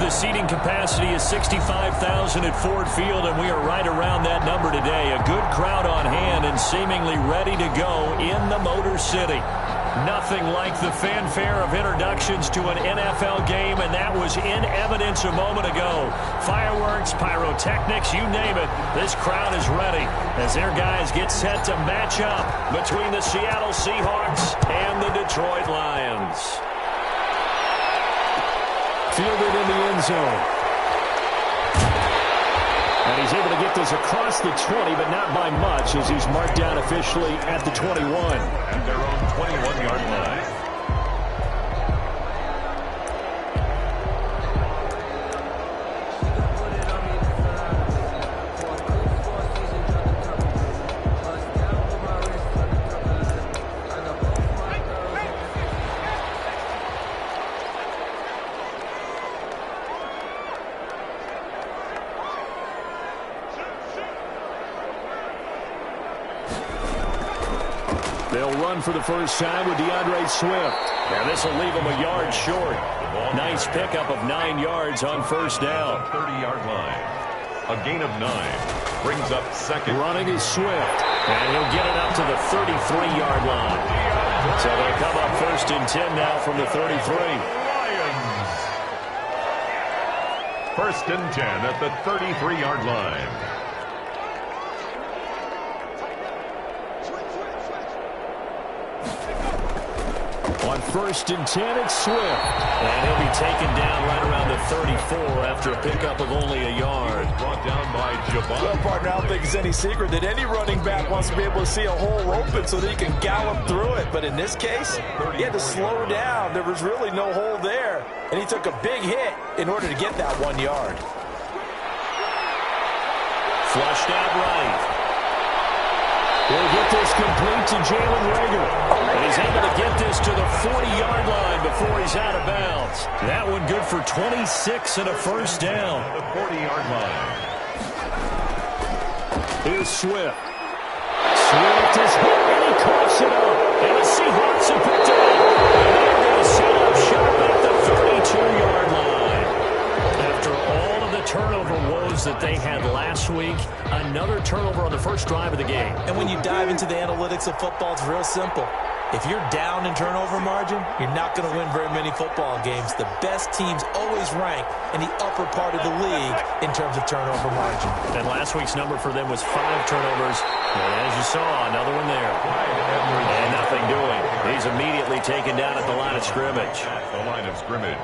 The seating capacity is 65,000 at Ford Field, and we are right around that number today. A good crowd on hand and seemingly ready to go in the Motor City. Nothing like the fanfare of introductions to an NFL game, and that was in evidence a moment ago. Fireworks, pyrotechnics, you name it. This crowd is ready as their guys get set to match up between the Seattle Seahawks and the Detroit Lions. Fielded in the end zone. And he's able to get this across the 20, but not by much, as he's marked down officially at the 21. At their own 21-yard line. They'll run for the first time with DeAndre Swift. And this will leave him a yard short. Nice pickup of 9 yards on first down. 30-yard line. A gain of 9. Brings up second. Running is Swift. And he'll get it up to the 33-yard line. So they'll come up first and 10 now from the 33. Lions. First and 10 at the 33-yard line. On first and 10, it's Swift. And he'll be taken down right around the 34 after a pickup of only a yard. Brought down by Javon. Well, partner, I don't think it's any secret that any running back wants to be able to see a hole open so that he can gallop through it. But in this case, he had to slow down. There was really no hole there. And he took a big hit in order to get that 1 yard. Flushed out right. He'll get this complete to Jalen Reagor. And he's able to get this to the 40-yard line before he's out of bounds. That one good for 26 and a first down. The 40-yard line. Here's Swift. Swift is hit and he coughs it up. And the Seahawks have picked it up. And they're going to set up shop at the 32-yard line. After all of the turnover woes that they had last week, another turnover on the first drive of the game. And when you dive into the analytics of football, it's real simple. If you're down in turnover margin, you're not going to win very many football games. The best teams always rank in the upper part of the league in terms of turnover margin. And last week's number for them was 5 turnovers. And as you saw, another one there. And nothing doing. He's immediately taken down at the line of scrimmage. The line of scrimmage.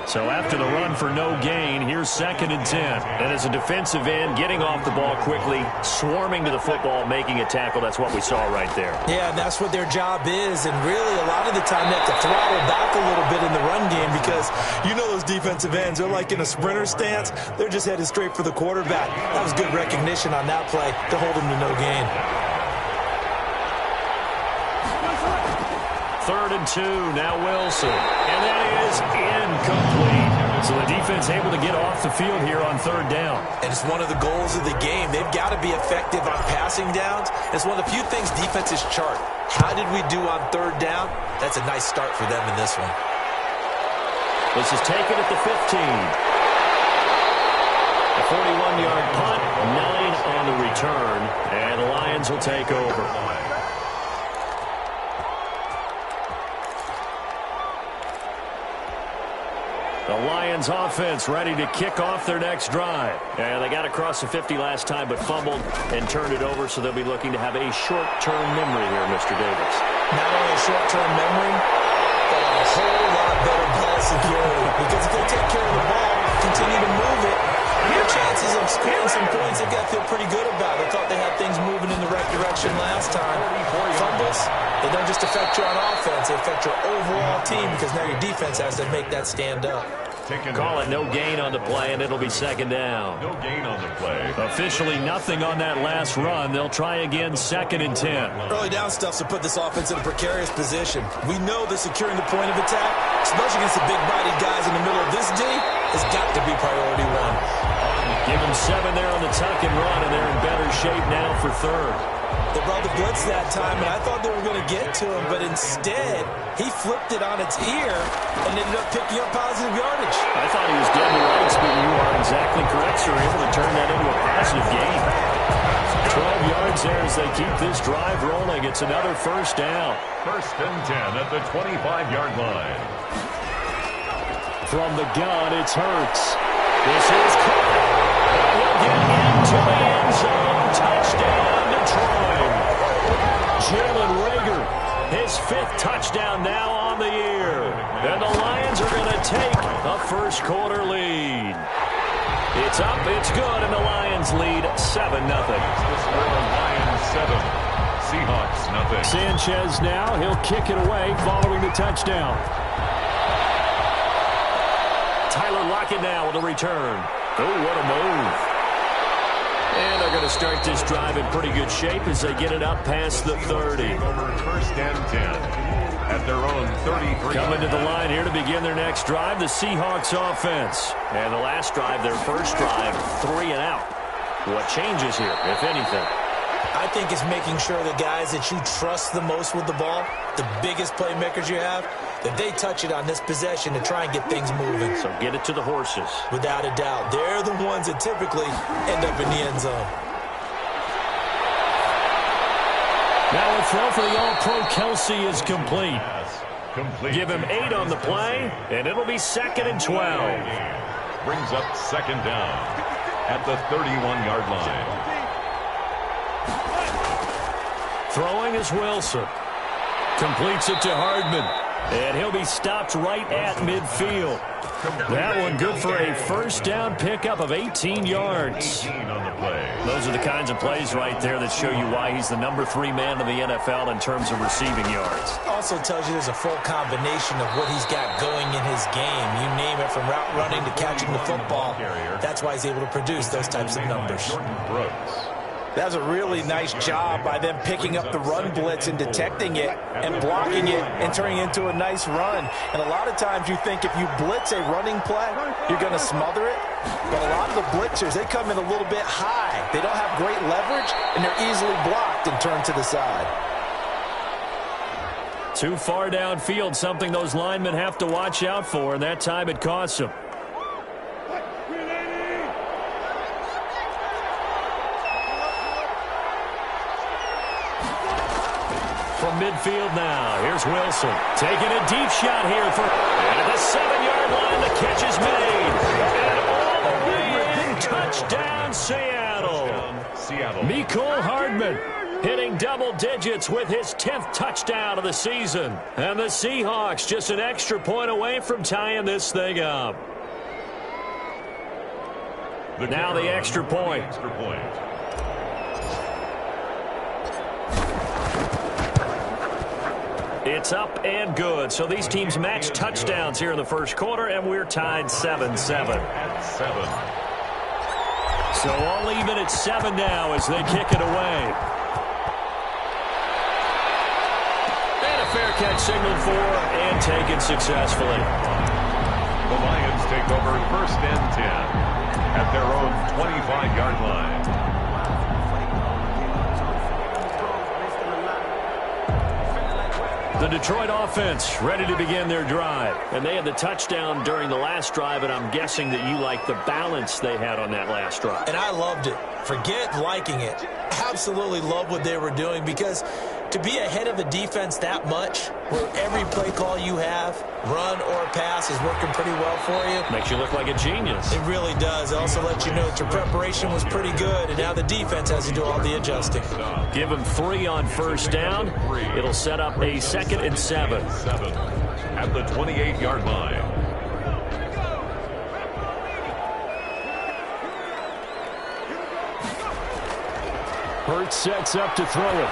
So after the run for no gain, here's second and 10. And as a defensive end, getting off the ball quickly, swarming to the football, making a tackle. That's what we saw right there. Yeah, and that's what their job is. And really, a lot of the time, they have to throttle back a little bit in the run game because you know those defensive ends, they're like in a sprinter stance. They're just headed straight for the quarterback. That was good recognition on that play to hold him to no gain. Third and 2, now Wilson. And that is incomplete. So the defense able to get off the field here on third down. And it's one of the goals of the game. They've got to be effective on passing downs. It's one of the few things defenses chart. How did we do on third down? That's a nice start for them in this one. This is taken at the 15. A 41-yard punt, 9 on the return. And the Lions will take over. The Lions offense ready to kick off their next drive. And they got across the 50 last time but fumbled and turned it over, so they'll be looking to have a short-term memory here, Mr. Davis. Not only a short-term memory, but a whole lot better ball security. Because if they take care of the ball, continue to move it, your chances of scoring some points they've got to feel pretty good about. They thought they had things moving in the right direction last time. Fumbles, they don't just affect you on offense, they affect your overall team because now your defense has to make that stand up. Call it no gain on the play, and it'll be second down. No gain on the play. Officially nothing on that last run. They'll try again, second and 10. Early down stuff's to put this offense in a precarious position. We know that securing the point of attack, especially against the big-bodied guys in the middle of this D, has got to be priority one. Give them 7 there on the tuck and run, and they're in better shape now for third. They brought the blitz that time, and I thought they were going to get to him, but instead, he flipped it on its ear and ended up picking up positive yardage. I thought he was dead to rights, but you are exactly correct, sir. Able to turn that into a positive gain. 12 yards there as they keep this drive rolling. It's another first down. 1st and 10 at the 25-yard line. From the gun, it's Hurts. This is caught. He'll get into the end zone. Touchdown, Detroit. Jalen Reagor, his 5th touchdown now on the year. And the Lions are going to take a first-quarter lead. It's up, it's good, and the Lions lead 7-0. The score, Lions 7, Seahawks 0. Sanchez now, he'll kick it away following the touchdown. Tyler Lockett now with a return. Oh, what a move. And they're going to start this drive in pretty good shape as they get it up past the 30. Over 1st and 10 at their own 33. Coming to the line here to begin their next drive, the Seahawks offense. And the last drive, their first drive, 3 and out. What changes here, if anything? I think it's making sure the guys that you trust the most with the ball, the biggest playmakers you have, that they touch it on this possession to try and get things moving. So get it to the horses. Without a doubt. They're the ones that typically end up in the end zone. Now a throw for the All-Pro Kelsey is complete. Give him 8 on the play, and it'll be 2nd and 12. Brings up 2nd down at the 31-yard line. Throwing is Wilson. Completes it to Hardman. And he'll be stopped right at midfield. That one good for a first down pickup of 18 yards. 18 on the play. Those are the kinds of plays right there that show you why he's the number 3 man in the NFL in terms of receiving yards. Also tells you there's a full combination of what he's got going in his game. You name it, from route running to catching the football. That's why he's able to produce those types of numbers. That was a really nice job by them picking up the run blitz and detecting it and blocking it and turning it into a nice run. And a lot of times you think if you blitz a running play, you're going to smother it. But a lot of the blitzers, they come in a little bit high. They don't have great leverage, and they're easily blocked and turned to the side. Too far downfield, something those linemen have to watch out for, and that time it costs them. From midfield now, here's Wilson. Taking a deep shot here and at the 7-yard line, the catch is made. And all the way in, touchdown, Seattle. Mecole Hardman hitting double digits with his 10th touchdown of the season. And the Seahawks just an extra point away from tying this thing up. Now the extra point. It's up and good. So these teams match touchdowns here in the first quarter, and we're tied 7-7. So all even at 7 now as they kick it away. And a fair catch signaled for and taken successfully. The Lions take over 1st and 10 at their own 25-yard line. The Detroit offense ready to begin their drive. And they had the touchdown during the last drive, and I'm guessing that you like the balance they had on that last drive. And I loved it. Forget liking it. Absolutely love what they were doing, because to be ahead of a defense that much, where every play call you have, run or pass, is working pretty well for you. Makes you look like a genius. It really does. It also lets you know that your preparation was pretty good, and now the defense has to do all the adjusting. Give them 3 on first down. It'll set up a 2nd and 7. At the 28-yard line. Hurts sets up to throw it.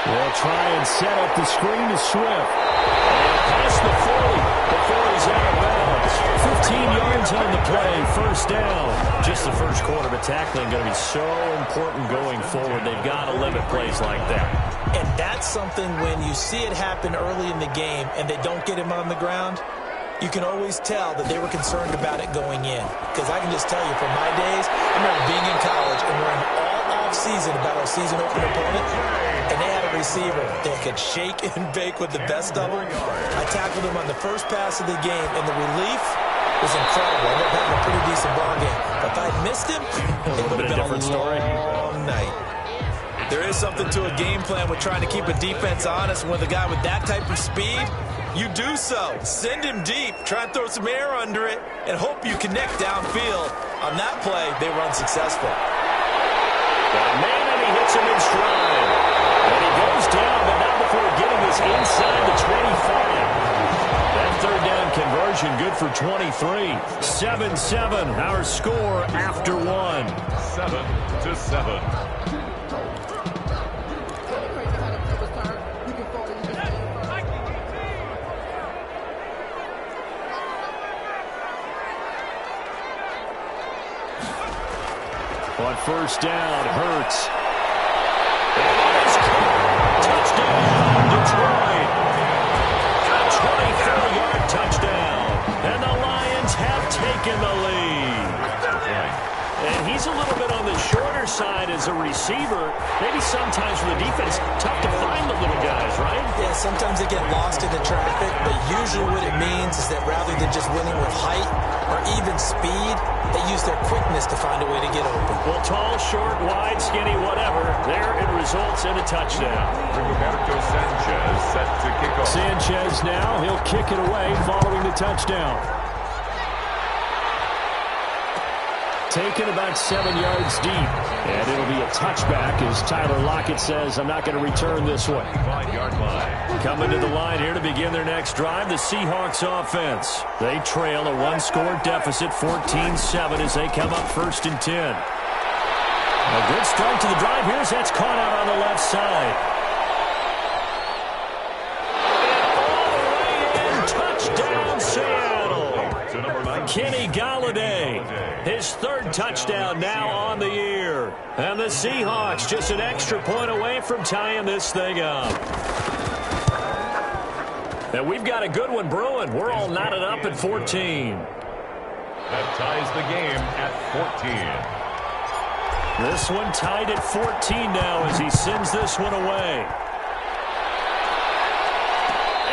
They'll try and set up the screen to Swift. And past the 40 before he's out of bounds. 15 yards on the play, first down. Just the first quarter, but tackling going to be so important going forward. They've got to limit plays like that. And that's something when you see it happen early in the game and they don't get him on the ground, you can always tell that they were concerned about it going in. Because I can just tell you from my days, I remember being in college and worrying all off-season about our season opener opponent, and they had a receiver that could shake and bake with the best of them. I tackled him on the first pass of the game, and the relief was incredible. I ended up having a pretty decent ball game. But if I had missed him, it would have been a long night. There is something to a game plan with trying to keep a defense honest. With a guy with that type of speed, you do so. Send him deep. Try and throw some air under it and hope you connect downfield. On that play, they were unsuccessful. Got a man, and he hits him in stride. And he goes down, but not before getting this inside the 25. That third down conversion good for 23. 7-7, our score after one. 7-7. On first down, Hurts. And it is caught. Touchdown, Detroit. A 24-yard touchdown. And the Lions have taken the lead. And he's a little bit on the shorter side as a receiver. Maybe sometimes for the defense, tough to find the little guys, right? Yeah, sometimes they get lost in the traffic, but usually what it means is that rather than just winning with height or even speed, they use their quickness to find a way to get open. Well, tall, short, wide, skinny, whatever. There it results in a touchdown. Roberto Sanchez set to kick off. Sanchez now, he'll kick it away following the touchdown. Taken about 7 yards deep. And it'll be a touchback as Tyler Lockett says, I'm not going to return this one. 5-yard line. Coming to the line here to begin their next drive, the Seahawks offense. They trail a one-score deficit, 14-7, as they come up 1st and 10. A good start to the drive here as that's caught out on the left side. And all the way in, touchdown Seattle. Kenny Golladay, his 3rd touchdown now on the year. And the Seahawks just an extra point away from tying this thing up. And we've got a good one brewing. We're all knotted up at 14. That ties the game at 14. This one tied at 14 now as he sends this one away.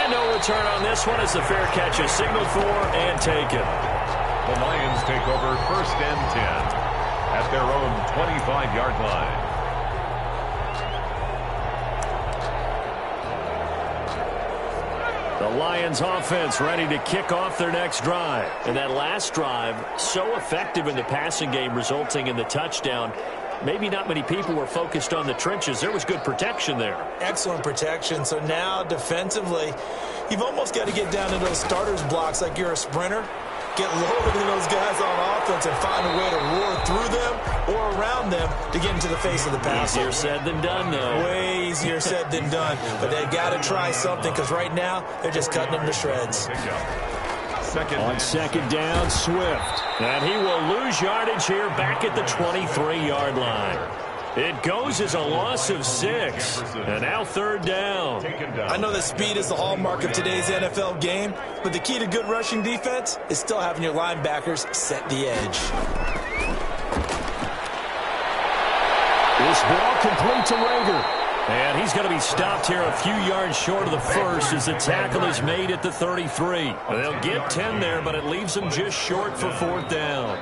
And no return on this one as the fair catch is signaled for and taken. The Lions take over 1st and 10 at their own 25-yard line. The Lions offense ready to kick off their next drive. And that last drive, so effective in the passing game, resulting in the touchdown. Maybe not many people were focused on the trenches. There was good protection there. Excellent protection. So now defensively, you've almost got to get down to those starters blocks like you're a sprinter. Get lower than those guys on offense and find a way to roar through them or around them to get into the face of the pass. Easier said than done, though. Way easier said than done. But they've got to try something because right now they're just cutting them to shreds. On second down, Swift. And he will lose yardage here back at the 23-yard line. It goes as a loss of 6. And now 3rd down. I know that speed is the hallmark of today's NFL game, but the key to good rushing defense is still having your linebackers set the edge. This ball complete to Rager. And he's going to be stopped here a few yards short of the first as the tackle is made at the 33. They'll get 10 there, but it leaves them just short for 4th down.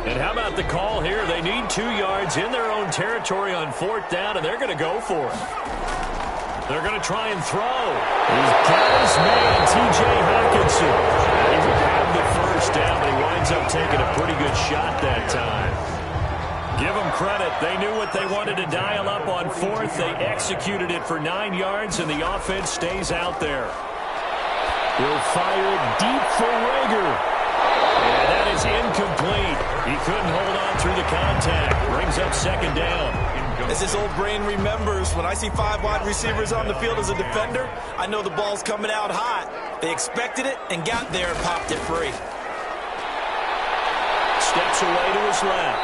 And how about the call here? They need 2 yards in their own territory on 4th down, and they're going to go for it. They're going to try and throw. He's got his man, T.J. Hawkinson. He grabbed the first down, but he winds up taking a pretty good shot that time. Give them credit. They knew what they wanted to dial up on 4th. They executed it for 9 yards, and the offense stays out there. He'll fire it deep for Rager. And that is incomplete. He couldn't hold on through the contact. Brings up 2nd down. As this old brain remembers, when I see 5 wide receivers on the field as a defender, I know the ball's coming out hot. They expected it and got there and popped it free. Steps away to his left.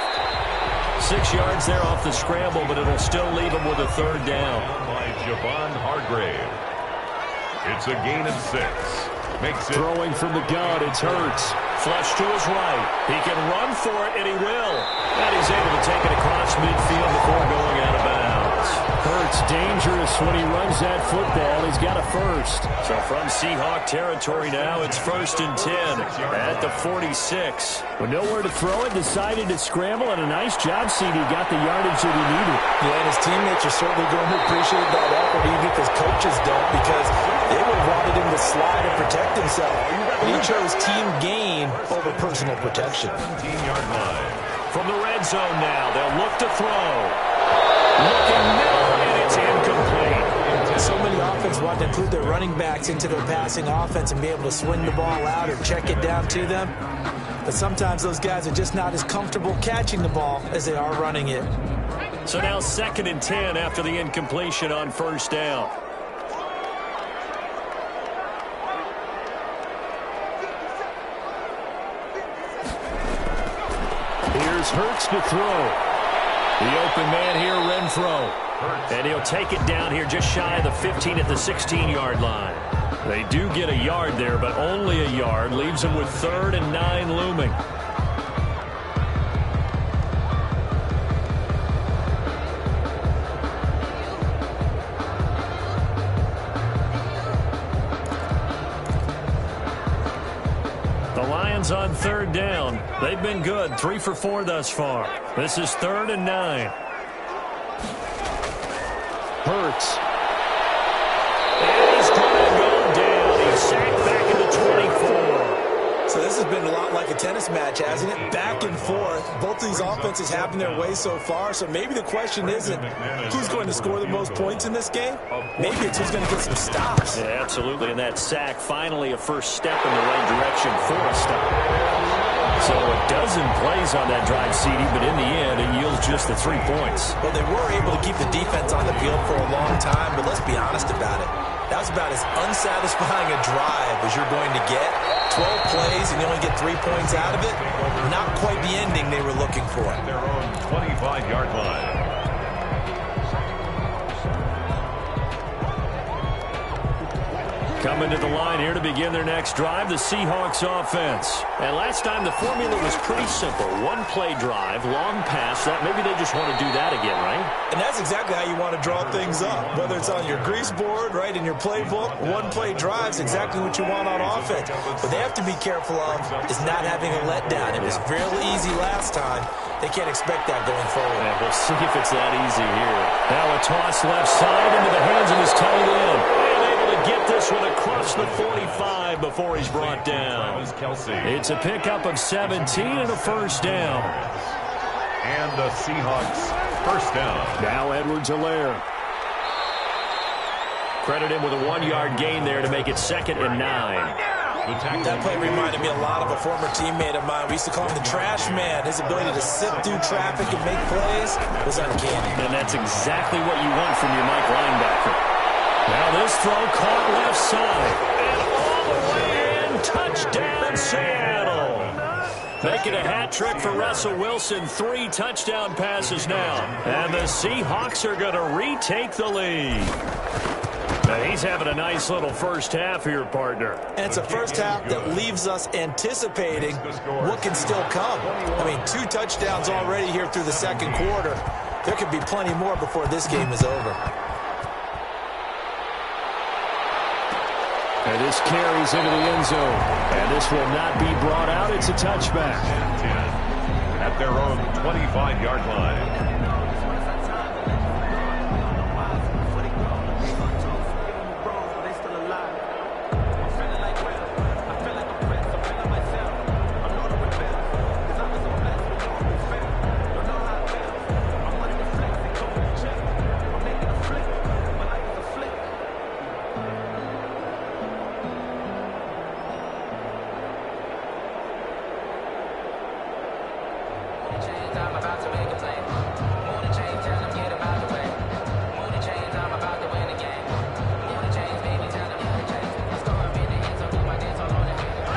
6 yards there off the scramble, but it'll still leave him with a 3rd down. By Javon Hargrave. It's a gain of 6. makes it. Throwing from the gun, it's Hurts. Flush to his right. He can run for it, and he will. And he's able to take it across midfield before going out of bounds. Hurts dangerous when he runs that football. He's got a first. So from Seahawk territory now, it's 1st and 10 at the 46. With nowhere to throw it, decided to scramble, and a nice job, CD. Got the yardage that he needed. Yeah, and his teammates are certainly going to appreciate that effort, even if his coaches don't, because they would have wanted him to slide and protect himself. But he chose team gain over personal protection. 17-yard line. From the red zone now, they'll look to throw. Looking middle, and it's incomplete. So many offenses want to include their running backs into their passing offense and be able to swing the ball out or check it down to them. But sometimes those guys are just not as comfortable catching the ball as they are running it. So now 2nd and 10 after the incompletion on 1st down. Here's Hurts to throw. The open man here, Renfro. And he'll take it down here just shy of the 15 at the 16-yard line. They do get a yard there, but only a yard. Leaves them with 3rd and 9 looming. The Lions on 3rd down. They've been good, 3 for 4 thus far. This is 3rd and 9. Hurts. And he's going to go down. He's sacked back into 24. So this has been a lot like a tennis match, hasn't it? Back and forth. Both of these offenses having their way so far. So maybe the question isn't who's going to score the most points in this game. Maybe it's who's going to get some stops. Yeah, absolutely. And that sack, finally a first step in the right direction for a stop. So a dozen plays on that drive, CD, but in the end, it yields just the 3 points. Well, they were able to keep the defense on the field for a long time, but let's be honest about it. That was about as unsatisfying a drive as you're going to get. 12 plays and you only get 3 points out of it. Not quite the ending they were looking for. Their own 25-yard line. Coming to the line here to begin their next drive, the Seahawks offense. And last time the formula was pretty simple. 1-play drive, long pass. Maybe they just want to do that again, right? And that's exactly how you want to draw things up. Whether it's on your grease board, right, in your playbook, 1-play drive is exactly what you want on offense. What they have to be careful of is not having a letdown. It was fairly easy last time. They can't expect that going forward. Yeah, we'll see if it's that easy here. Now a toss left side into the hands of his tight end. And able to get this one across the 45 before he's brought down. It's a pickup of 17 and a first down. And the Seahawks first down. Now Edwards-Helaire. Credit him with a 1-yard gain there to make it 2nd and 9. That play reminded me a lot of a former teammate of mine. We used to call him the trash man. His ability to sift through traffic and make plays was uncanny. And that's exactly what you want from your Mike linebacker. Now this throw caught left side. And all the way in. Touchdown, Seattle. Making a hat trick for Russell Wilson. 3 touchdown passes now. And the Seahawks are going to retake the lead. Now he's having a nice little first half here, partner. And it's a first half that leaves us anticipating what can still come. I mean, 2 touchdowns already here through the second quarter. There could be plenty more before this game is over. And this carries into the end zone. And this will not be brought out. It's a touchback. At their own 25-yard line.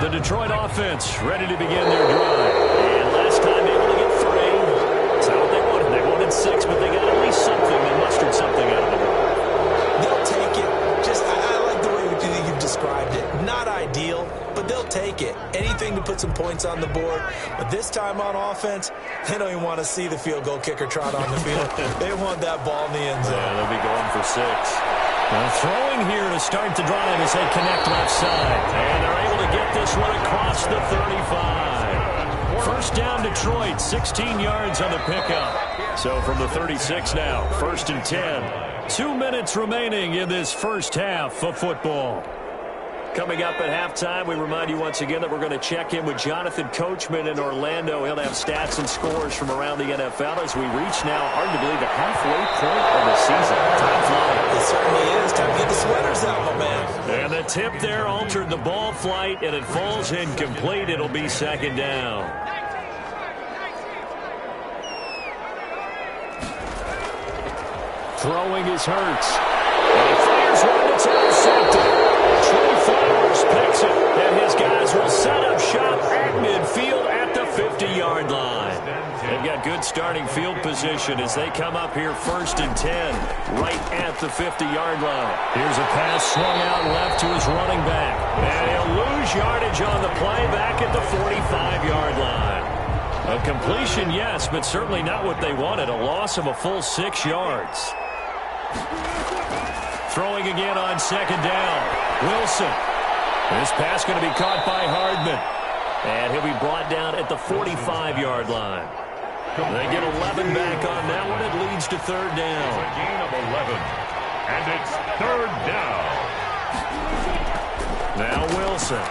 The Detroit offense ready to begin their drive. And last time able to get 3. That's not what they wanted. They wanted 6, but they got at least something. They mustered something out of the drive. They'll take it. I like the way you've described it. Not ideal, but they'll take it. Anything to put some points on the board. But this time on offense, they don't even want to see the field goal kicker trot on the field. They want that ball in the end zone. Yeah, they'll be going for 6. Now throwing here to start the drive as they connect left side. And they're able to get this one across the 35. First down Detroit, 16 yards on the pickup. So from the 36 now, 1st and 10. 2 minutes remaining in this first half of football. Coming up at halftime, we remind you once again that we're going to check in with Jonathan Coachman in Orlando. He'll have stats and scores from around the NFL as we reach now, hard to believe, the halfway point of the season. Time flying. It certainly is. Time to get the sweaters out, my man. And the tip there altered the ball flight, and it falls incomplete. It'll be 2nd down. Throwing is Hurts. And he fires one that's intercepted. Trey Flowers picks it, and his guys will set up shop at midfield at the 50-yard line. They've got good starting field position as they come up here 1st and 10, right at the 50-yard line. Here's a pass swung out left to his running back, and he'll lose yardage on the play back at the 45-yard line. A completion, yes, but certainly not what they wanted, a loss of a full 6 yards. Throwing again on 2nd down. Wilson. This pass going to be caught by Hardman. And he'll be brought down at the 45-yard line. They get 11 back on that one. It leads to 3rd down. It's a gain of 11. And it's 3rd down. Now Wilson.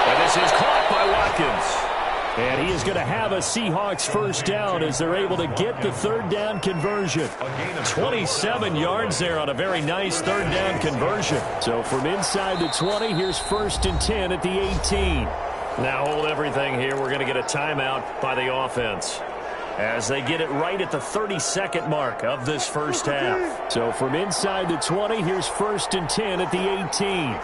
And this is caught by Watkins. And he is going to have a Seahawks first down as they're able to get the 3rd down conversion. 27 yards there on a very nice 3rd down conversion. So from inside the 20, here's 1st and 10 at the 18. Now hold everything here. We're going to get a timeout by the offense as they get it right at the 32nd mark of this first half. So from inside the 20, here's 1st and 10 at the 18.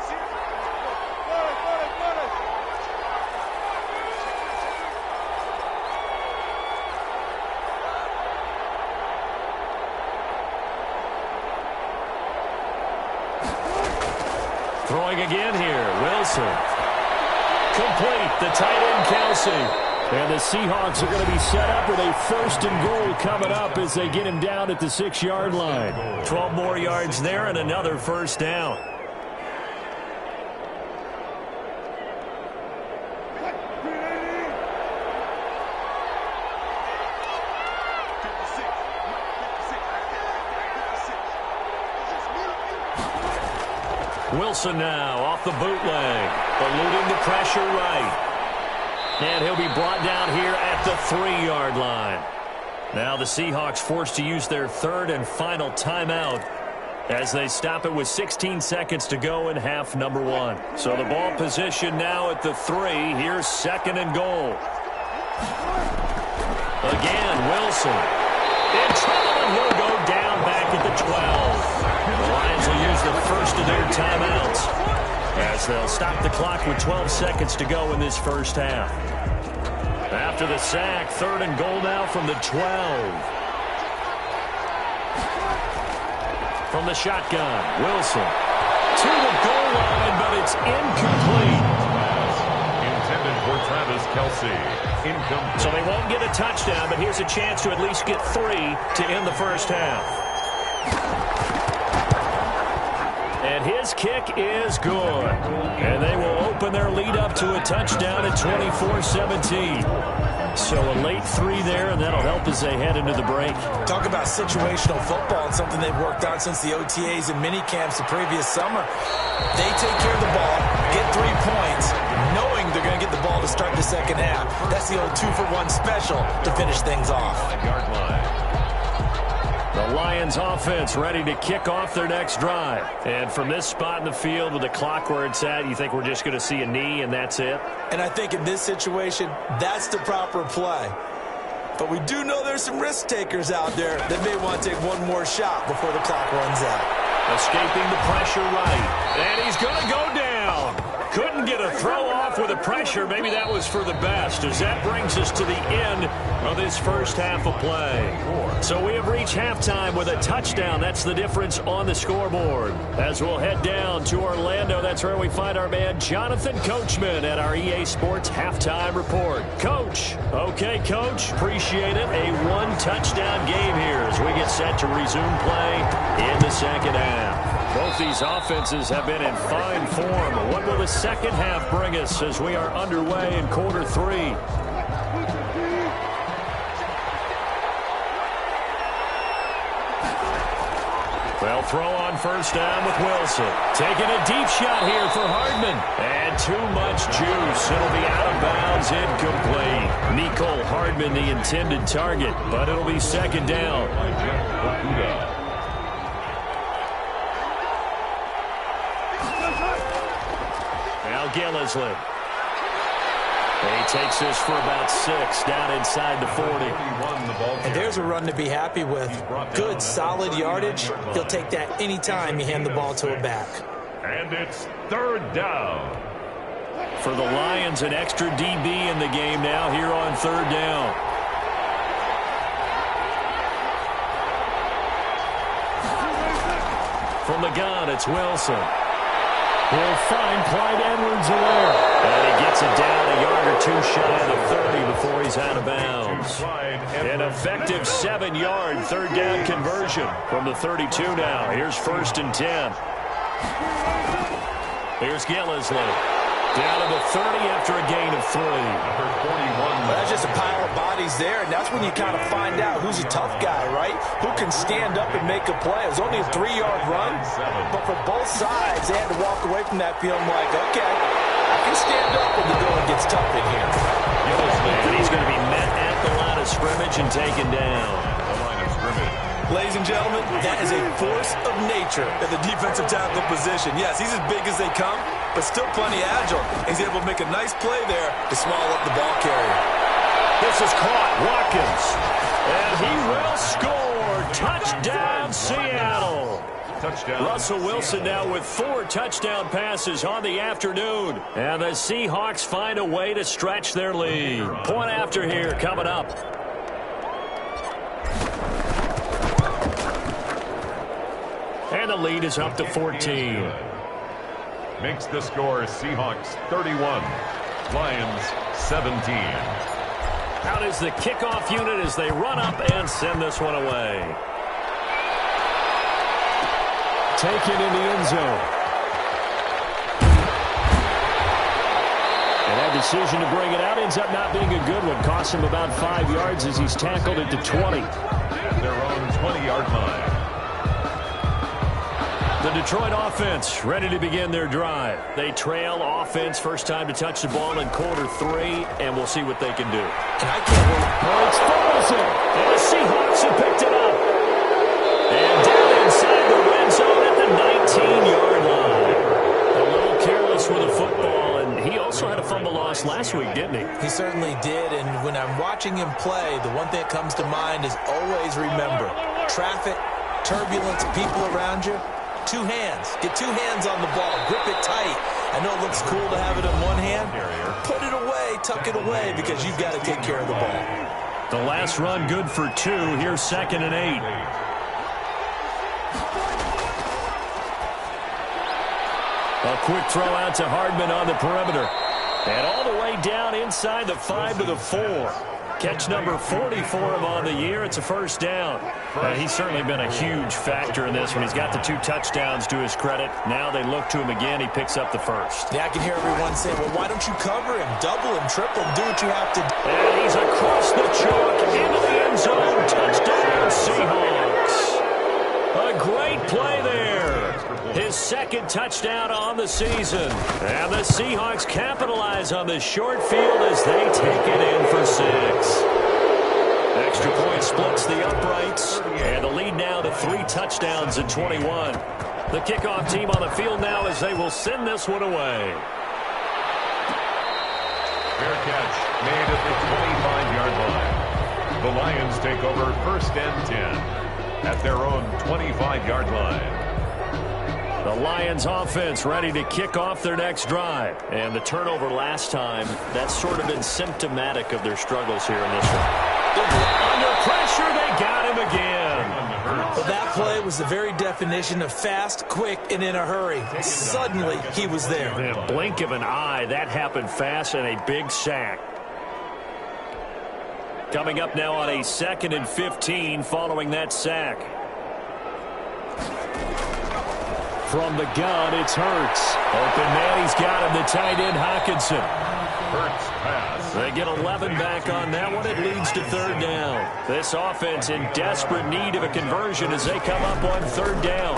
Throwing again here, Wilson. Complete, the tight end, Kelsey. And the Seahawks are going to be set up with a 1st and goal coming up as they get him down at the 6-yard line. 12 more yards there and another first down. Wilson now off the bootleg, eluding the pressure right. And he'll be brought down here at the 3-yard line. Now the Seahawks forced to use their 3rd and final timeout as they stop it with 16 seconds to go in half number 1. So the ball position now at the 3. Here's 2nd and goal. Again, Wilson. In trouble, and he'll go down back at the 12. The Lions will use the first of their timeouts as they'll stop the clock with 12 seconds to go in this first half. After the sack, 3rd and goal now from the 12. From the shotgun, Wilson to the goal line, but it's incomplete. Intended for Travis Kelsey. Incomplete. So they won't get a touchdown, but here's a chance to at least get 3 to end the first half. And his kick is good. And they will open their lead up to a touchdown at 24-17. So a late 3 there, and that'll help as they head into the break. Talk about situational football and something they've worked on since the OTAs and mini camps the previous summer. They take care of the ball, get 3 points, knowing they're going to get the ball to start the second half. That's the old 2-for-1 special to finish things off. 5-yard line. The Lions offense ready to kick off their next drive. And from this spot in the field with the clock where it's at, you think we're just going to see a knee and that's it? And I think in this situation, that's the proper play. But we do know there's some risk takers out there that may want to take one more shot before the clock runs out. Escaping the pressure right. And he's going to go down. Couldn't get a throw off with the pressure. Maybe that was for the best, as that brings us to the end of this first half of play. So we have reached halftime with a touchdown. That's the difference on the scoreboard. As we'll head down to Orlando, that's where we find our man Jonathan Coachman at our EA Sports Halftime Report. Coach. Okay, Coach. Appreciate it. A one-touchdown game here as we get set to resume play in the second half. Both these offenses have been in fine form. What will the second half bring us as we are underway in quarter three? They'll throw on first down with Wilson. Taking a deep shot here for Hardman. And too much juice. It'll be out of bounds, incomplete. Mecole Hardman, the intended target, but it'll be second down. Now Gillisley. He takes this for about 6 down inside the 40. And there's a run to be happy with. Good, solid yardage. He'll take that anytime you hand the ball to a back. And it's third down. For the Lions, an extra DB in the game now here on third down. From the gun, it's Wilson. He'll find Clyde Edwards-Helaire. And he gets it down a yard or two shy of the 30 before he's out of bounds. An effective 7-yard third down conversion from the 32 now. Here's first and 10. Here's Gillisley. Down to the 30 after a gain of 3. Well, that's just a pile of bodies there, and that's when you kind of find out who's a tough guy, right? Who can stand up and make a play. It was only a 3-yard run, but for both sides, they had to walk away from that feeling like, okay, I can stand up when the going gets tough in here. And he's going to be met at the line of scrimmage and taken down. The line of scrimmage. Ladies and gentlemen, that is a force of nature at the defensive tackle position. Yes, he's as big as they come, but still plenty agile. He's able to make a nice play there to swallow up the ball carrier. This is caught. Watkins. And he will score. Touchdown, Seattle. Touchdown. Russell Wilson now with 4 touchdown passes on the afternoon. And the Seahawks find a way to stretch their lead. Point after here coming up. And the lead is up to 14. Makes the score Seahawks 31, Lions 17. Out is the kickoff unit as they run up and send this one away. Taken in the end zone. And that decision to bring it out ends up not being a good one. Costs him about 5 yards as he's tackled at the 20. At their own 20-yard line. The Detroit offense ready to begin their drive. They trail offense first time to touch the ball in quarter 3, and we'll see what they can do. And I can't wait. It's Ferguson, and the Seahawks have picked it up. And down inside the red zone at the 19-yard line. A little careless with the football, and he also had a fumble loss last week, didn't he? He certainly did, and when I'm watching him play, the one thing that comes to mind is always remember, traffic, turbulence, people around you. 2 hands. Get 2 hands on the ball. Grip it tight. I know it looks cool to have it in one hand. Put it away. Tuck it away because you've got to take care of the ball. The last run good for 2. Here's second and 8. A quick throw out to Hardman on the perimeter. And all the way down inside the 5 to the 4. Catch number 40 for him on the year. It's a first down. He's certainly been a huge factor in this one. He's got the 2 touchdowns to his credit. Now they look to him again. He picks up the first. Yeah, I can hear everyone saying, well, why don't you cover him, double him, triple him, do what you have to do. And he's across the chalk into the end zone. Touchdown, Seahawks. A great play there. His second touchdown on the season. And the Seahawks capitalize on this short field as they take it in for 6. Extra point splits the uprights. And the lead now to 3 touchdowns at 21. The kickoff team on the field now as they will send this one away. Fair catch made at the 25-yard line. The Lions take over first and 10 at their own 25-yard line. The Lions offense ready to kick off their next drive. And the turnover last time, that's sort of been symptomatic of their struggles here in this one. Under pressure, they got him again. Well, that play was the very definition of fast, quick, and in a hurry. Suddenly, he was there. In a blink of an eye, that happened fast, and a big sack. Coming up now on a 2nd and 15 following that sack. From the gun, it's Hurts. Open man, he's got him, the tight end, Hockenson. Hurts pass. They get 11 back on that one. It leads to 3rd down. This offense in desperate need of a conversion as they come up on 3rd down.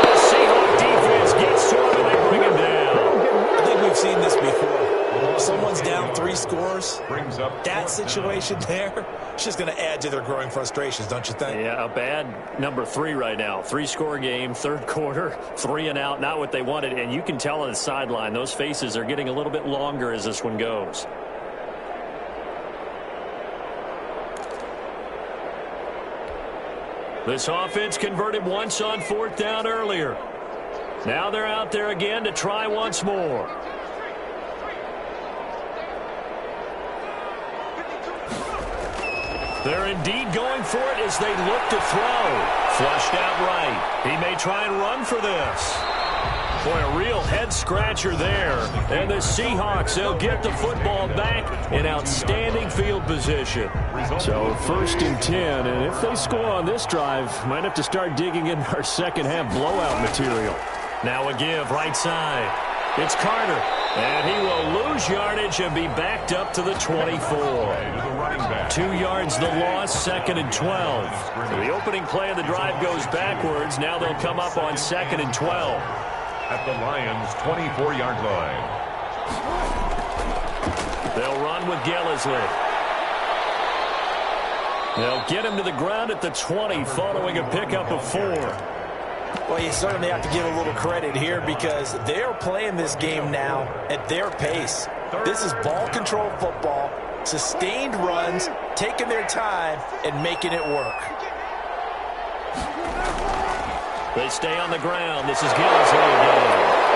The Seahawks defense gets to him and they bring him down. I think we've seen this before. Someone's down 3 scores. Brings up That situation there, it's just going to add to their growing frustrations, don't you think? Yeah, a bad number 3 right now. 3-score game, 3rd quarter, 3 and out, not what they wanted. And you can tell on the sideline, those faces are getting a little bit longer as this one goes. This offense converted once on 4th down earlier. Now they're out there again to try once more. They're indeed going for it as they look to throw. Flushed out right. He may try and run for this. Boy, a real head-scratcher there. And the Seahawks, they'll get the football back in outstanding field position. So 1st and 10, and if they score on this drive, might have to start digging in our second-half blowout material. Now a give right side. It's Carter. And he will lose yardage and be backed up to the 24. 2 yards the loss, 2nd and 12. So the opening play of the drive goes backwards. Now they'll come up on 2nd and 12. At the Lions' 24-yard line. They'll run with Gillisley. They'll get him to the ground at the 20 following a pickup of 4. Well, you certainly have to give a little credit here because they're playing this game now at their pace. This is ball control football, sustained runs, taking their time, and making it work. They stay on the ground. This is Gillisley again.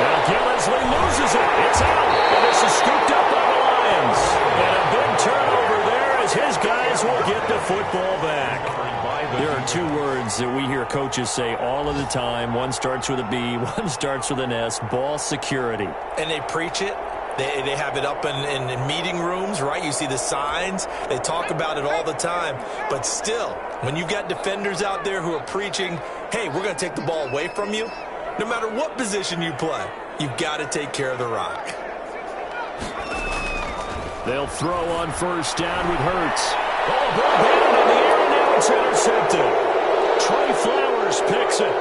Now Gillisley loses it. It's out. And this is scooped up by the Lions. And a big turnover there as his guys will get the football back. There are 2 words that we hear coaches say all of the time. One starts with a B, one starts with an S. Ball security. And they preach it. They have it up in meeting rooms, right? You see the signs. They talk about it all the time. But still, when you've got defenders out there who are preaching, hey, we're going to take the ball away from you, no matter what position you play, you've got to take care of the rock. They'll throw on 1st down with Hurts. Oh, ball down in the air, and now it's intercepted. Trey Flowers picks it.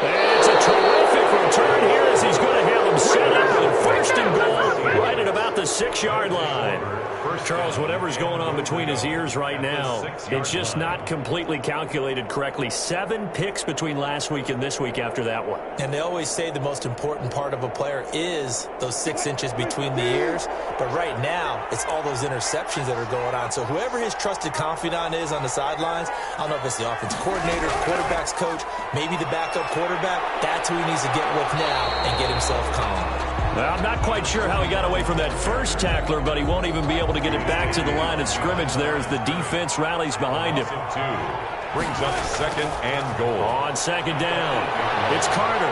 And it's a terrific return here as he's going to have him set up with 1st and goal right at about the 6-yard line. Charles, whatever's going on between his ears right now, it's just not completely calculated correctly. 7 picks between last week and this week after that one. And they always say the most important part of a player is those 6 inches between the ears. But right now, it's all those interceptions that are going on. So whoever his trusted confidant is on the sidelines, I don't know if it's the offensive coordinator, quarterback's coach, maybe the backup quarterback, that's who he needs to get with now and get himself calm. Well, I'm not quite sure how he got away from that first tackler, but he won't even be able to get it back to the line of scrimmage there as the defense rallies behind him. 2 brings up 2nd and goal. On 2nd down, it's Carter.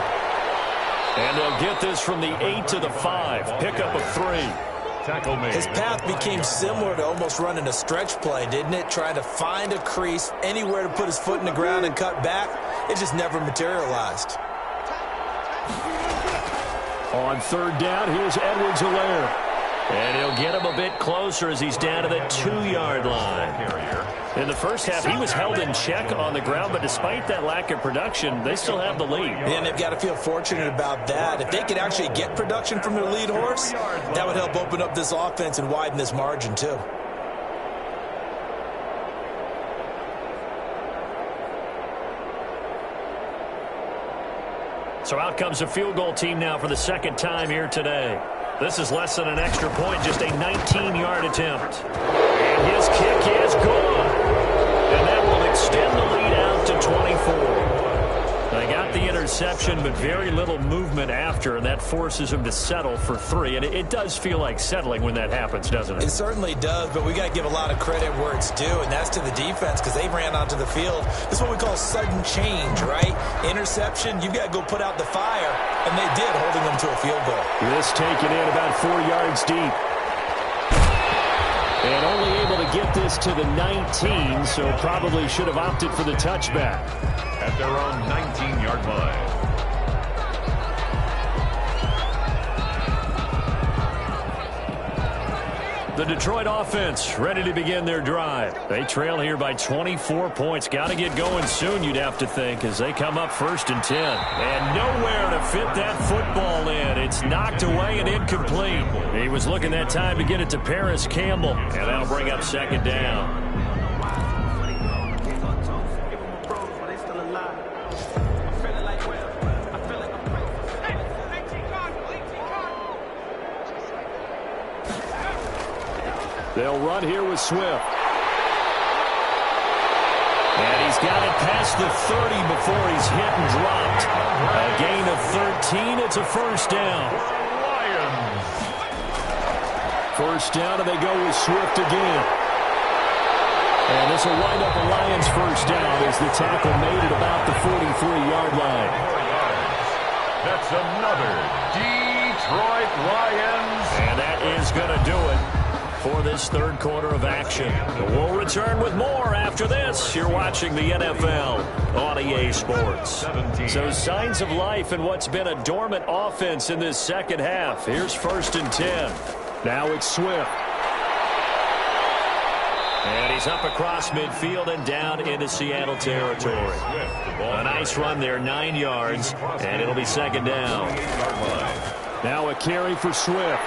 And they'll get this from the 8 to the 5. Pickup of 3. Tackle made. His path became similar to almost running a stretch play, didn't it? Trying to find a crease, anywhere to put his foot in the ground and cut back. It just never materialized. On 3rd down, here's Edwards-Helaire. And he'll get him a bit closer as he's down to the 2-yard line. In the first half, he was held in check on the ground, but despite that lack of production, they still have the lead. And they've got to feel fortunate about that. If they could actually get production from their lead horse, that would help open up this offense and widen this margin too. So out comes a field goal team now for the 2nd time here today. This is less than an extra point, just a 19-yard attempt. And his kick is good. And that will extend the lead out to 24. got the interception, but very little movement after, and that forces him to settle for 3. And it does feel like settling when that happens, doesn't it? It certainly does, but we got to give a lot of credit where it's due, and that's to the defense because they ran onto the field. This is what we call sudden change, right? Interception, you've got to go put out the fire, and they did, holding them to a field goal. This taken in about 4 yards deep. And only able to get this to the 19, so probably should have opted for the touchback. At their own 19-yard line. The Detroit offense ready to begin their drive. They trail here by 24 points. Got to get going soon, you'd have to think, as they come up 1st and 10. And nowhere to fit that football in. It's knocked away and incomplete. He was looking that time to get it to Paris Campbell, and that'll bring up 2nd down. They'll run here with Swift. And he's got it past the 30 before he's hit and dropped. A gain of 13. It's a 1st down. Lions. 1st down, and they go with Swift again. And this will wind up a Lions 1st down as the tackle made it about the 43-yard line. That's another Detroit Lions. And that is going to do it for this 3rd quarter of action. We'll return with more after this. You're watching the NFL on EA Sports. So signs of life in what's been a dormant offense in this 2nd half. Here's 1st and 10. Now it's Swift. And he's up across midfield and down into Seattle territory. A nice run there, 9 yards, and it'll be 2nd down. Now a carry for Swift.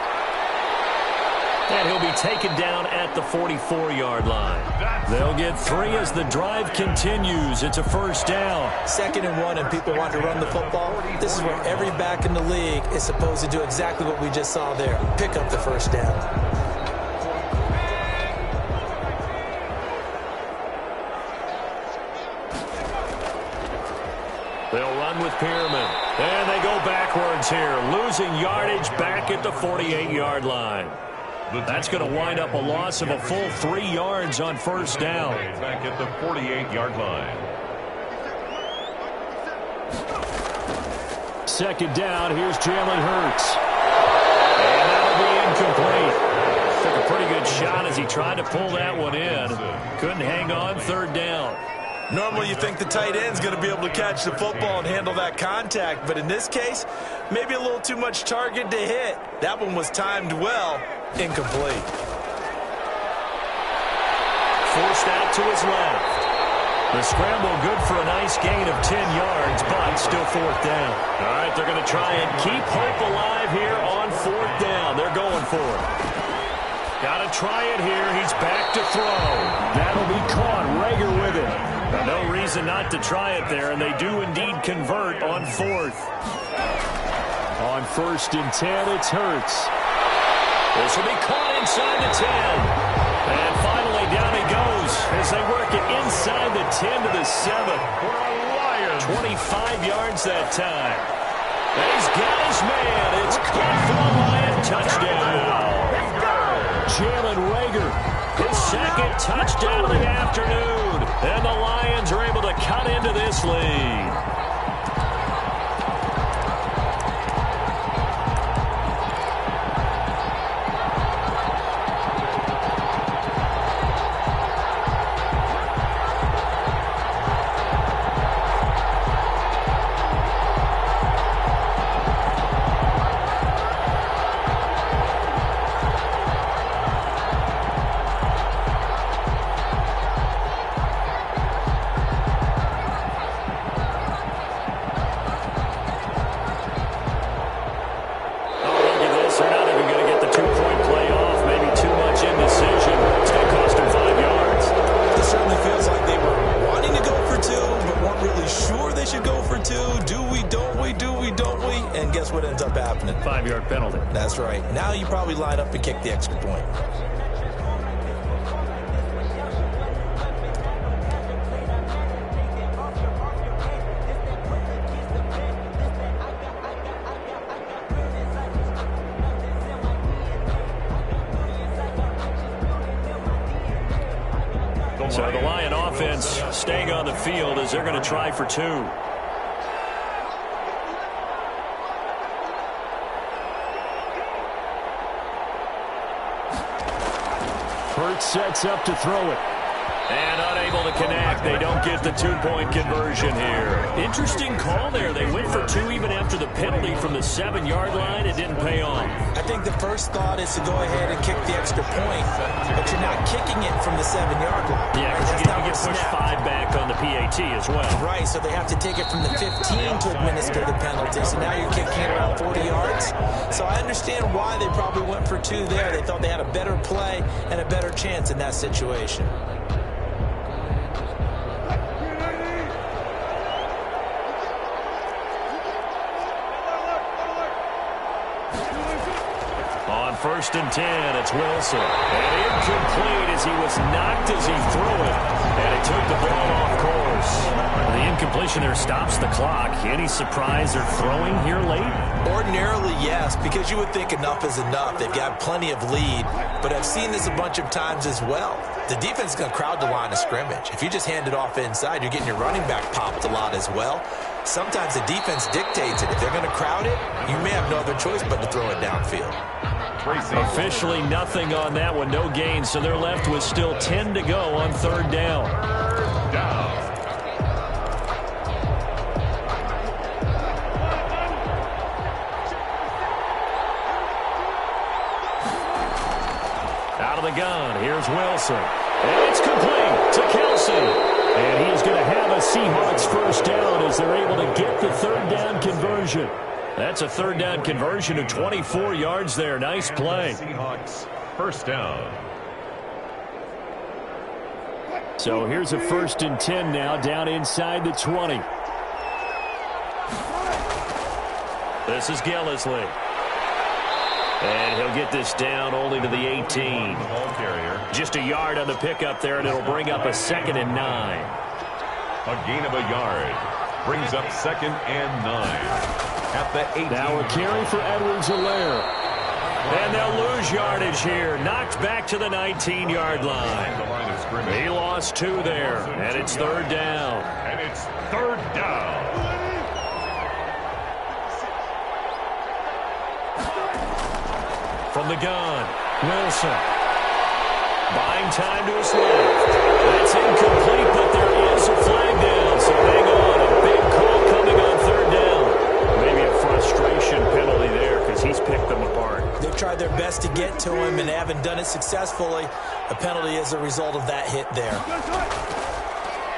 And he'll be taken down at the 44-yard line. They'll get 3 as the drive continues. It's a 1st down. 2nd and 1, and people want to run the football. This is where every back in the league is supposed to do exactly what we just saw there. Pick up the 1st down. They'll run with Pearman. And they go backwards here, losing yardage back at the 48-yard line. That's going to wind up a loss of a full 3 yards on 1st down. Back at the 48-yard line. 2nd down, here's Jalen Hurts. And that'll be incomplete. Took a pretty good shot as he tried to pull that one in. Couldn't hang on, 3rd down. Normally you think the tight end's going to be able to catch the football and handle that contact, but in this case, maybe a little too much target to hit. That one was timed well. Incomplete. Forced out to his left. The scramble good for a nice gain of 10 yards, but still 4th down. All right, they're going to try and keep hope alive here on 4th down. They're going for it. Got to try it here. He's back to throw. That'll be caught. Rager with it. No reason not to try it there, and they do indeed convert on 4th. On 1st and 10, it's Hurts. This will be caught inside the 10. And finally down he goes as they work it inside the 10 to the 7. 25 yards that time. And he's got his man. It's caught for the Lion touchdown. Jalen Rager, his 2nd touchdown of the afternoon. And the Lions are able to cut into this lead. What ends up happening? 5-yard penalty. That's right. Now you probably line up and kick the extra point. So the Lion offense staying on the field as they're going to try for 2. Hurts sets up to throw it. And unable to connect. They don't get the 2-point conversion here. Interesting call there. They went for 2 even after the penalty from the 7-yard line. It didn't pay off. I think the first thought is to go ahead and kick the extra point, but you're not kicking it from the 7-yard line. Yeah, because you get pushed 5 back on the PAT as well. Right, so they have to take it from the 15 to administer the penalty. So now you're kicking it around 40 yards. So I understand why they probably went for 2 there. They thought they had a better play and a better chance in that situation. First and 10, it's Wilson. And incomplete as he was knocked as he threw it. And it took the ball off course. The incompletion there stops the clock. Any surprise they're throwing here late? Ordinarily, yes, because you would think enough is enough. They've got plenty of lead, but I've seen this a bunch of times as well. The defense is going to crowd the line of scrimmage. If you just hand it off inside, you're getting your running back popped a lot as well. Sometimes the defense dictates it. If they're going to crowd it, you may have no other choice but to throw it downfield. Officially nothing on that one, no gain, so they're left with still 10 to go on 3rd down. Out of the gun, here's Wilson. And it's complete to Kelsey. And he is going to have a Seahawks first down as they're able to get the 3rd down conversion. That's a 3rd down conversion of 24 yards there. Nice play. Seahawks first down. So here's a 1st and 10 now down inside the 20. This is Gillisley. And he'll get this down only to the 18. The ball carrier. Just a yard on the pickup there, and it'll bring up a 2nd and 9. A gain of a yard. Brings up 2nd and 9. At the 18. Now a carry for Edwards-Helaire. And they'll lose yardage here. Knocked back to the 19-yard line. The line of scrimmage. He lost 2 there, and it's 3rd down. And it's 3rd down. From the gun, Wilson. Buying time to his left. That's incomplete, but there is a flag down, so hang on. A big call coming on 3rd down. Maybe a frustration penalty there because he's picked them apart. They've tried their best to get to him and haven't done it successfully. A penalty is a result of that hit there.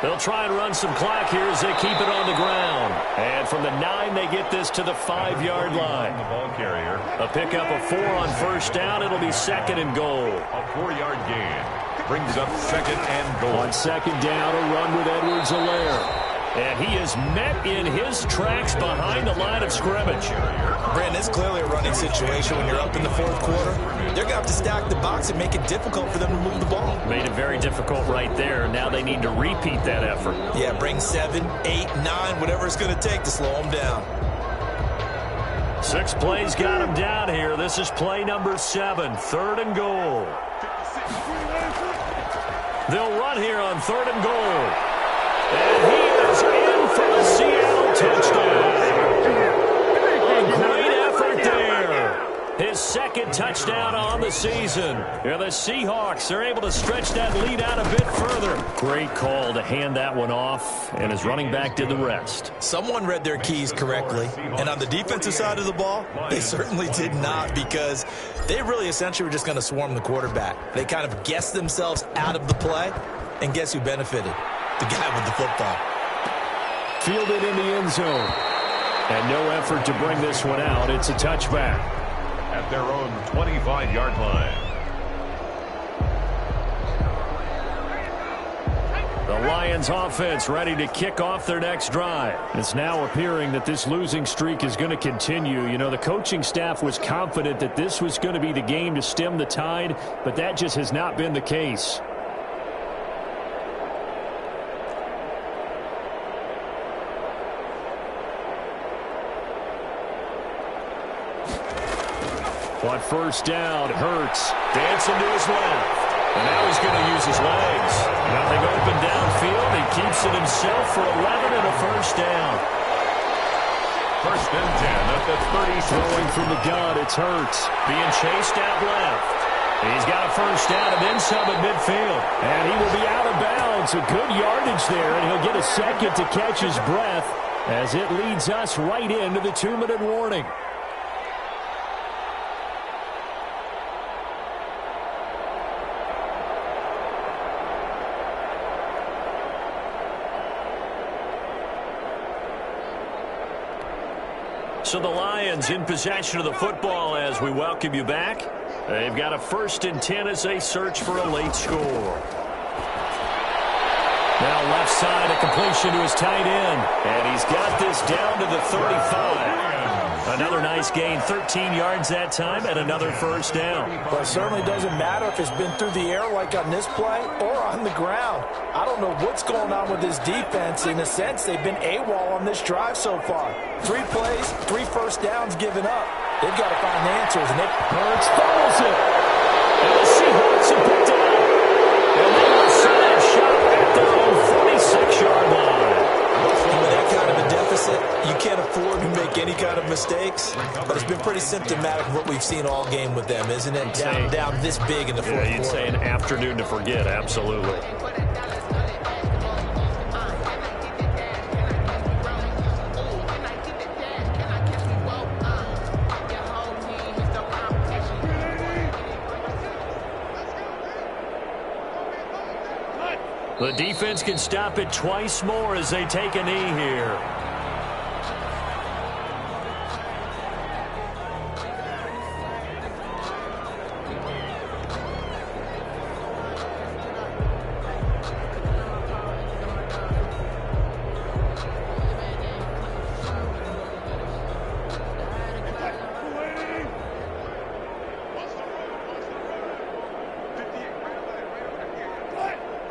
They'll try and run some clock here as they keep it on the ground. And from the 9, they get this to the 5-yard line. The ball carrier. A pickup of 4 on 1st down. It'll be 2nd and goal. A 4-yard gain. Brings up 2nd and goal. On 2nd down, a run with Edwards-Helaire. And he is met in his tracks behind the line of scrimmage. Brandon, it's clearly a running situation when you're up in the 4th quarter. They're going to have to stack the box and make it difficult for them to move the ball. Made it very difficult right there. Now they need to repeat that effort. Yeah, bring 7, 8, 9, whatever it's going to take to slow them down. 6 plays got him down here. This is play number 7, 3rd and goal. They'll run here on 3rd and goal. And he is in for the Seattle touchdown. A great effort there. His 2nd touchdown on the season. And the Seahawks are able to stretch that lead out a bit further. Great call to hand that one off, and his running back did the rest. Someone read their keys correctly, and on the defensive side of the ball, they certainly did not, because they really essentially were just going to swarm the quarterback. They kind of guessed themselves out of the play, and guess who benefited? The guy with the football. Fielded in the end zone. And no effort to bring this one out. It's a touchback. At their own 25-yard line. The Lions offense ready to kick off their next drive. It's now appearing that this losing streak is going to continue. You know, the coaching staff was confident that this was going to be the game to stem the tide, but that just has not been the case. On 1st down, Hurts dancing to his left. And now he's going to use his legs. Nothing open downfield. He keeps it himself for 11 and a first down. First and 10 at the 30. Throwing from the gun, it's Hurts. Being chased out left. He's got a first down and then some at midfield. And he will be out of bounds. A good yardage there, and he'll get a second to catch his breath as it leads us right into the 2-minute warning. So the Lions in possession of the football as we welcome you back. They've got a 1st and 10 as they search for a late score. Now left side, a completion to his tight end. And he's got this down to the 35. Another nice gain, 13 yards that time, and another first down. Well, it certainly doesn't matter if it's been through the air like on this play or on the ground. I don't know what's going on with this defense. In a sense, they've been AWOL on this drive so far. 3 plays, 3 first downs given up. They've got to find answers, and Hurts fumbles it. And the Seahawks have picked it up. And they will set a shot at their own 46-yard line. With that kind of a deficit, you can't afford to make any kind of mistakes. But it's been pretty symptomatic of what we've seen all game with them, isn't it? Down this big in the fourth quarter. You'd say an afternoon to forget, absolutely. The defense can stop it twice more as they take a knee here.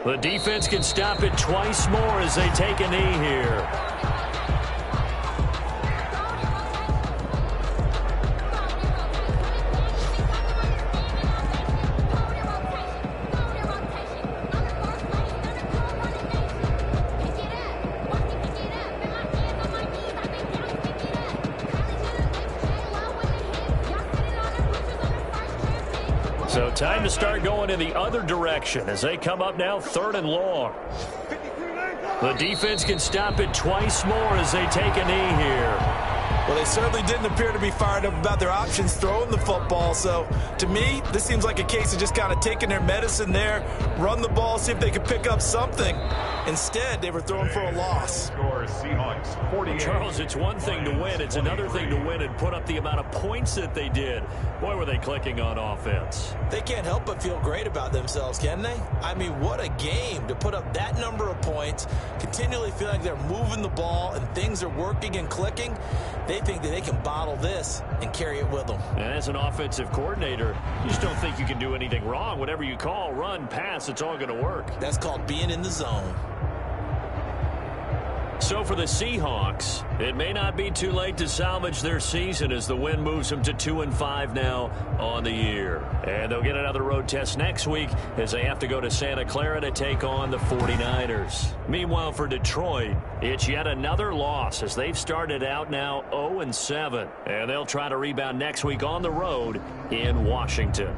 The defense can stop it twice more as they take a knee here. So time to start going in the other direction as they come up now 3rd and long. The defense can stop it twice more as they take a knee here. Well, they certainly didn't appear to be fired up about their options throwing the football. So, to me, this seems like a case of just kind of taking their medicine there, run the ball, see if they could pick up something. Instead, they were throwing for a loss. Score Seahawks 48. Charles, it's one thing to win. It's another thing to win and put up the amount of points that they did. Boy, were they clicking on offense. They can't help but feel great about themselves, can they? I mean, what a game to put up that number of points, continually feel like they're moving the ball and things are working and clicking. They think that they can bottle this and carry it with them. And as an offensive coordinator, you just don't think you can do anything wrong. Whatever you call, run, pass, it's all going to work. That's called being in the zone. So for the Seahawks, it may not be too late to salvage their season as the win moves them to 2-5 now on the year. And they'll get another road test next week as they have to go to Santa Clara to take on the 49ers. Meanwhile, for Detroit, it's yet another loss as they've started out now 0-7. And they'll try to rebound next week on the road in Washington.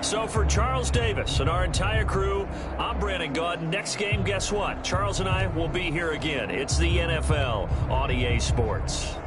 So for Charles Davis and our entire crew, I'm Brandon Gaudin. Next game, guess what? Charles and I will be here again. It's the NFL on EA Sports.